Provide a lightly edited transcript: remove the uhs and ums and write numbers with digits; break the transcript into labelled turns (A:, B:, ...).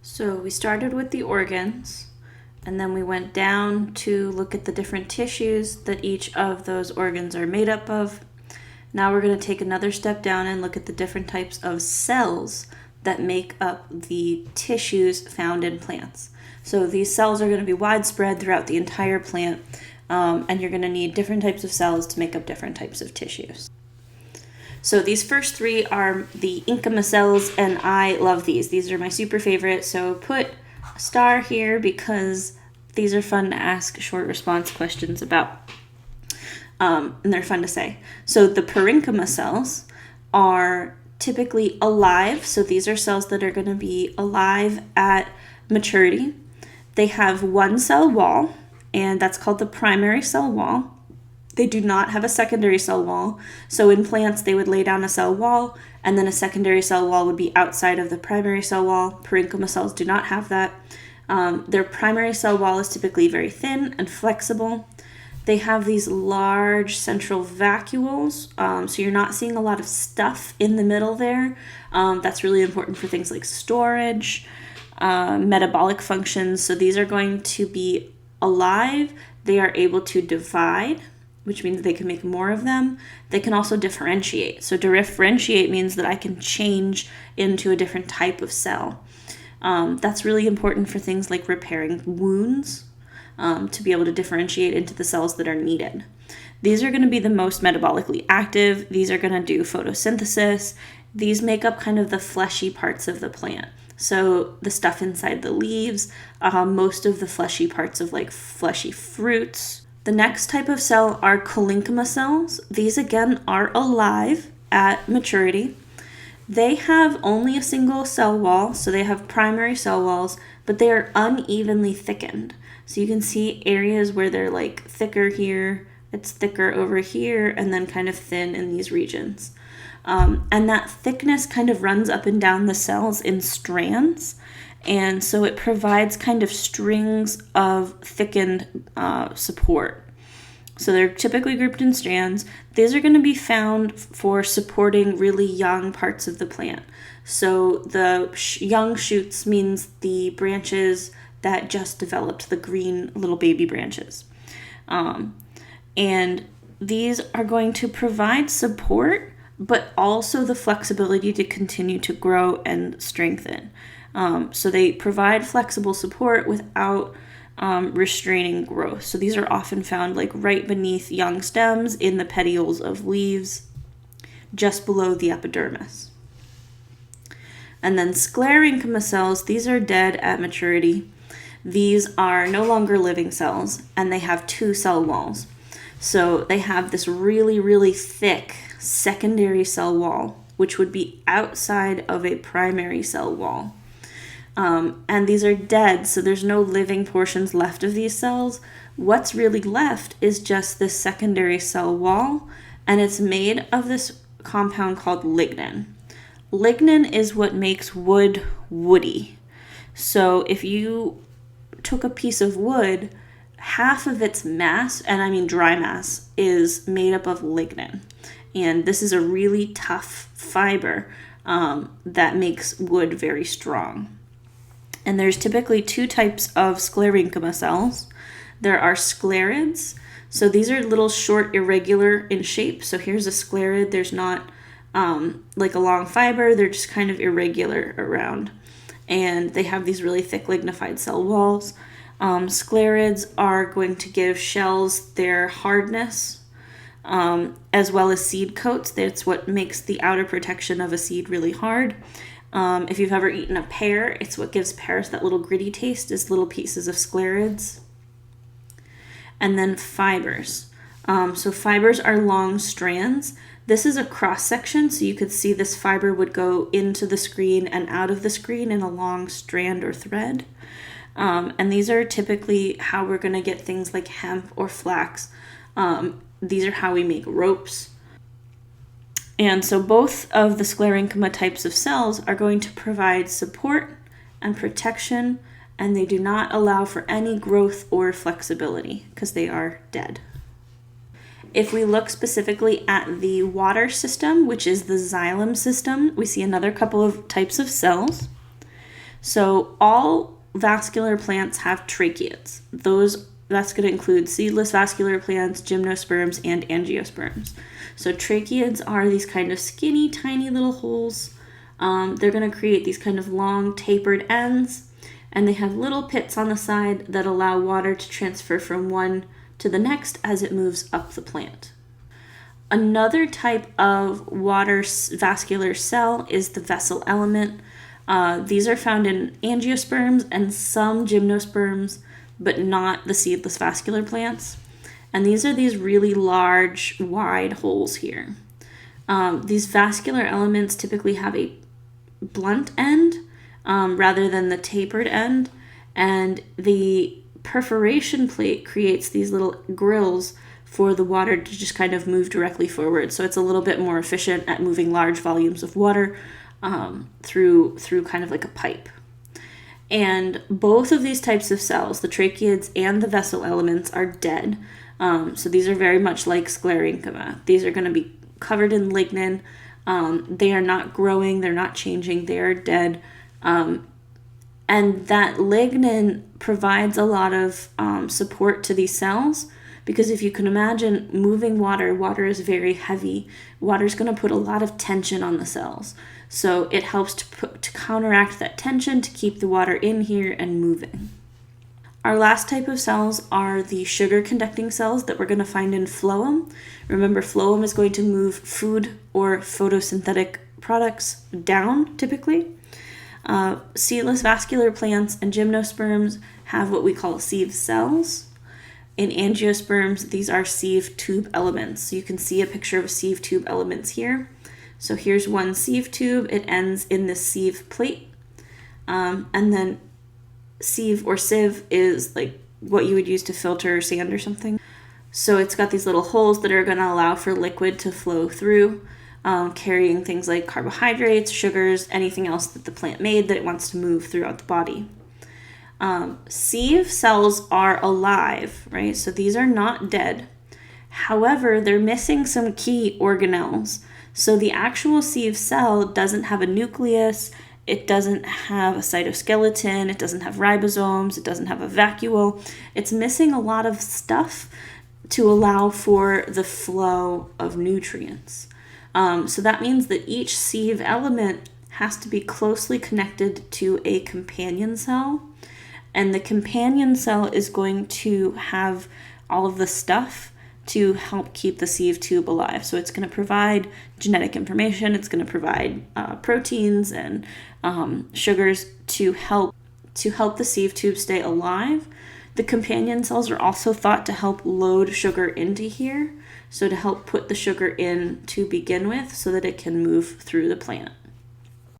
A: So we started with the organs, and then we went down to look at the different tissues that each of those organs are made up of. Now we're going to take another step down and look at the different types of cells that make up the tissues found in plants. So these cells are going to be widespread throughout the entire plant, and you're going to need different types of cells to make up different types of tissues. So these first three are the Collenchyma cells, and I love these. These are my super favorite, so put a star here because these are fun to ask short response questions about, and they're fun to say. So the Collenchyma cells are typically alive, so these are cells that are going to be alive at maturity. They have one cell wall, and that's called the primary cell wall. They do not have a secondary cell wall. So in plants, they would lay down a cell wall, and then a secondary cell wall would be outside of the primary cell wall. Collenchyma cells do not have that. Their primary cell wall is typically very thin and flexible. They have these large central vacuoles, so you're not seeing a lot of stuff in the middle there. That's really important for things like storage, metabolic functions. So these are going to be alive. They are able to divide, which means they can make more of them. They can also differentiate. So differentiate means that I can change into a different type of cell. That's really important for things like repairing wounds, to be able to differentiate into the cells that are needed. These are going to be the most metabolically active. These are going to do photosynthesis. These make up kind of the fleshy parts of the plant. So the stuff inside the leaves, most of the fleshy parts of like fleshy fruits. The next type of cell are Collenchyma cells. These again are alive at maturity. They have only a single cell wall, so they have primary cell walls, but they are unevenly thickened. So you can see areas where they're like thicker here, it's thicker over here, and then kind of thin in these regions. And that thickness kind of runs up and down the cells in strands. And so it provides kind of strings of thickened support. So they're typically grouped in strands. These are going to be found for supporting really young parts of the plant. So the young shoots means the branches that just developed, the green little baby branches. And these are going to provide support, but also the flexibility to continue to grow and strengthen. So they provide flexible support without restraining growth. So these are often found like right beneath young stems in the petioles of leaves, just below the epidermis. And then Sclerenchyma cells, these are dead at maturity. These are no longer living cells, and they have two cell walls. So they have this really, really thick secondary cell wall, which would be outside of a primary cell wall. And these are dead, so there's no living portions left of these cells. What's really left is just this secondary cell wall, and it's made of this compound called lignin. Lignin is what makes wood woody. So if you took a piece of wood, half of its mass, and I mean dry mass, is made up of lignin. And this is a really tough fiber that makes wood very strong. And there's typically two types of Sclerenchyma cells. There are sclerids. So these are little short, irregular in shape. So here's a sclerid. There's not like a long fiber. They're just kind of irregular around. And they have these really thick lignified cell walls. Sclerids are going to give shells their hardness, as well as seed coats. That's what makes the outer protection of a seed really hard. If you've ever eaten a pear, it's what gives pears that little gritty taste, is little pieces of sclerids. And then fibers. So fibers are long strands. This is a cross section, so you could see this fiber would go into the screen and out of the screen in a long strand or thread. And these are typically how we're going to get things like hemp or flax. These are how we make ropes. And so both of the Sclerenchyma types of cells are going to provide support and protection, and they do not allow for any growth or flexibility because they are dead. If we look specifically at the water system, which is the Xylem system, we see another couple of types of cells. So all vascular plants have tracheids. That's going to include seedless vascular plants, gymnosperms, and angiosperms. So tracheids are these kind of skinny, tiny little holes. They're going to create these kind of long, tapered ends, and they have little pits on the side that allow water to transfer from one to the next as it moves up the plant. Another type of water vascular cell is the vessel element. These are found in angiosperms and some gymnosperms, but not the seedless vascular plants. And these are these really large, wide holes here. These vascular elements typically have a blunt end rather than the tapered end, and the perforation plate creates these little grills for the water to just kind of move directly forward. So it's a little bit more efficient at moving large volumes of water through kind of like a pipe. And both of these types of cells, the tracheids and the vessel elements, are dead. So these are very much like Sclerenchyma. These are going to be covered in lignin. They are not growing, they're not changing, they are dead. And that lignin provides a lot of support to these cells, because if you can imagine moving water is very heavy. Water is going to put a lot of tension on the cells. So it helps to counteract that tension, to keep the water in here and moving. Our last type of cells are the sugar conducting cells that we're going to find in phloem. Remember, phloem is going to move food or photosynthetic products down typically. Seedless vascular plants and gymnosperms have what we call sieve cells. In angiosperms, these are sieve-tube elements. So you can see a picture of sieve-tube elements here. So here's one sieve tube. It ends in this sieve plate. And then sieve or sieve is like what you would use to filter sand or something. So it's got these little holes that are going to allow for liquid to flow through, carrying things like carbohydrates, sugars, anything else that the plant made that it wants to move throughout the body. Sieve cells are alive, right? So these are not dead. However, they're missing some key organelles. So the actual sieve cell doesn't have a nucleus, it doesn't have a cytoskeleton, it doesn't have ribosomes, it doesn't have a vacuole. It's missing a lot of stuff to allow for the flow of nutrients. So that means that each sieve element has to be closely connected to a companion cell. And the companion cell is going to have all of the stuff to help keep the sieve tube alive. So it's going to provide genetic information, it's going to provide proteins and sugars to help the sieve tube stay alive. The companion cells are also thought to help load sugar into here, so to help put the sugar in to begin with so that it can move through the plant.